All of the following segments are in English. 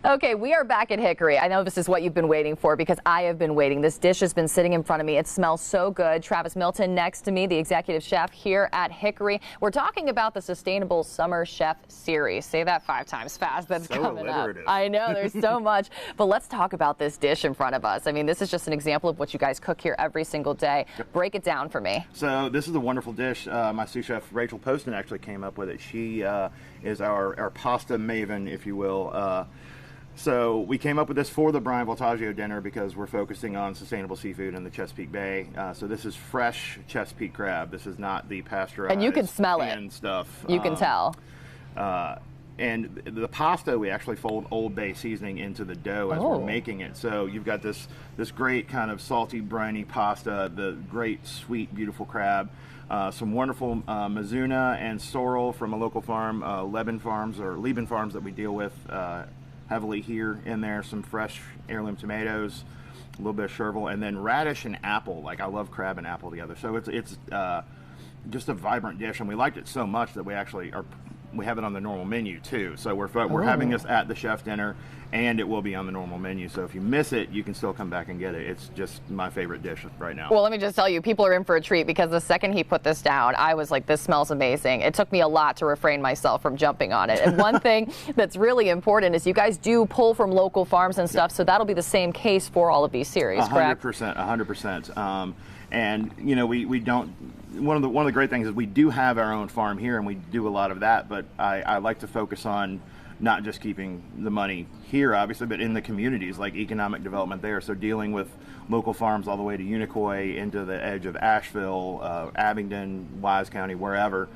Okay, we are back at Hickory. I know this is what you've been waiting for because I have been waiting. This dish has been sitting in front of me. It smells so good. Travis Milton next to me, the executive chef here at Hickory. We're talking about the Sustainable Summer Chef Series. Say that 5 times fast. That's so coming alliterative. up. I know, there's so much. But let's talk about this dish in front of us. I mean, this is just an example of what you guys cook here every single day. Yep. Break it down for me. So this is a wonderful dish. My sous chef Rachel Poston actually came up with it. She is our pasta maven, if you will. So we came up with this for the Brian Voltaggio dinner because we're focusing on sustainable seafood in the Chesapeake Bay. So this is fresh Chesapeake crab. This is not the pasteurized And you can smell it. and stuff. You can tell. And the pasta, we actually fold Old Bay seasoning into the dough as we're making it. So you've got this great kind of salty, briny pasta, the great, sweet, beautiful crab, some wonderful Mizuna and sorrel from a local farm, Lieben Farms that we deal with heavily here in there, some fresh heirloom tomatoes, a little bit of chervil, and then radish and apple. Like, I love crab and apple together. So it's just a vibrant dish, and we liked it so much that we actually we have it on the normal menu too. So we're having this at the chef dinner, and it will be on the normal menu. So if you miss it, you can still come back and get it. It's just my favorite dish right now. Well, let me just tell you, people are in for a treat because the second he put this down, I was like, this smells amazing. It took me a lot to refrain myself from jumping on it. And one thing that's really important is you guys do pull from local farms and stuff, so that'll be the same case for all of these series, correct? 100%. And you know, we don't. One of the great things is we do have our own farm here, and we do a lot of that. But I like to focus on not just keeping the money here, obviously, but in the communities, like economic development there. So dealing with local farms all the way to Unicoi, into the edge of Asheville, Abingdon, Wise County, wherever.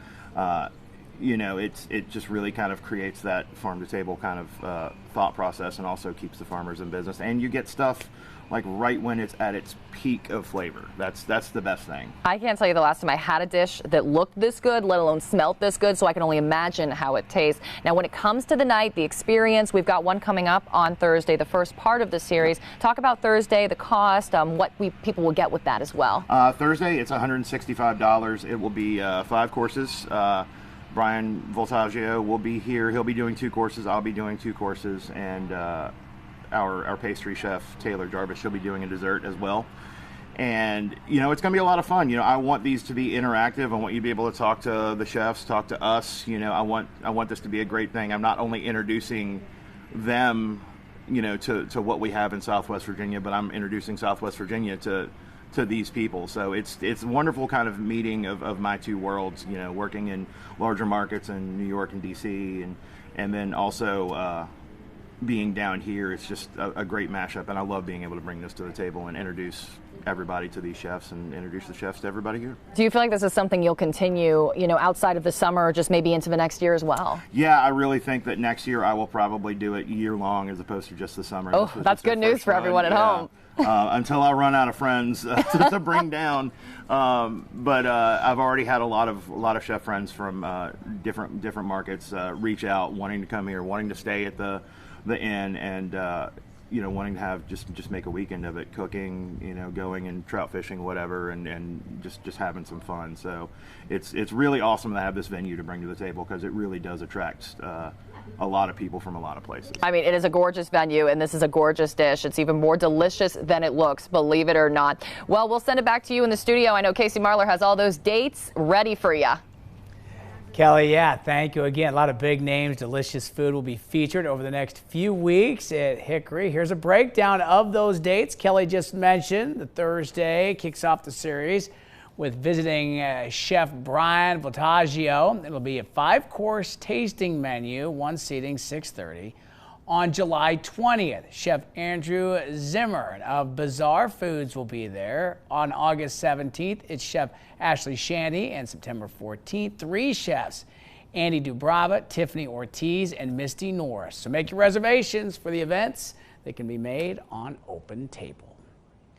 You know, it just really kind of creates that farm to table kind of thought process, and also keeps the farmers in business. And you get stuff like right when it's at its peak of flavor. That's the best thing. I can't tell you the last time I had a dish that looked this good, let alone smelt this good, so I can only imagine how it tastes. Now, when it comes to the night, the experience, we've got one coming up on Thursday, the first part of the series. Talk about Thursday, the cost, what people will get with that as well. Thursday, it's $165. It will be 5 courses. Brian Voltaggio will be here. He'll be doing 2 courses. I'll be doing 2 courses, and our pastry chef Taylor Jarvis, she'll be doing a dessert as well. And you know, it's going to be a lot of fun. You know, I want these to be interactive. I want you to be able to talk to the chefs, talk to us. You know, I want this to be a great thing. I'm not only introducing them, you know, to what we have in Southwest Virginia, but I'm introducing Southwest Virginia to these people. So it's a wonderful kind of meeting of my 2 worlds, you know, working in larger markets in New York and DC, and then also being down here. It's just a great mashup, and I love being able to bring this to the table and introduce everybody to these chefs and introduce the chefs to everybody here. Do you feel like this is something you'll continue, you know, outside of the summer, or just maybe into the next year as well? Yeah, I really think that next year I will probably do it year long as opposed to just the summer. Oh, that's good news for everyone at home. Until I run out of friends to bring down. But I've already had a lot of chef friends from different markets reach out, wanting to come here, wanting to stay at the inn, and you know, wanting to have just make a weekend of it, cooking, you know, going and trout fishing, whatever, and just having some fun. So it's really awesome to have this venue to bring to the table, because it really does attract a lot of people from a lot of places. I mean, it is a gorgeous venue, and this is a gorgeous dish. It's even more delicious than it looks, believe it or not. Well, we'll send it back to you in the studio. I know Casey Marlar has all those dates ready for you. Kelly, yeah, thank you again. A lot of big names, delicious food will be featured over the next few weeks at Hickory. Here's a breakdown of those dates. Kelly just mentioned the Thursday kicks off the series with visiting Chef Brian Voltaggio. It'll be a 5-course tasting menu, 1 seating, 6:30. On July 20th, Chef Andrew Zimmer of Bizarre Foods will be there. On August 17th, it's Chef Ashley Shandy, and September 14th, 3 chefs, Andy Dubrava, Tiffany Ortiz, and Misty Norris. So make your reservations for the events. They can be made on Open Table.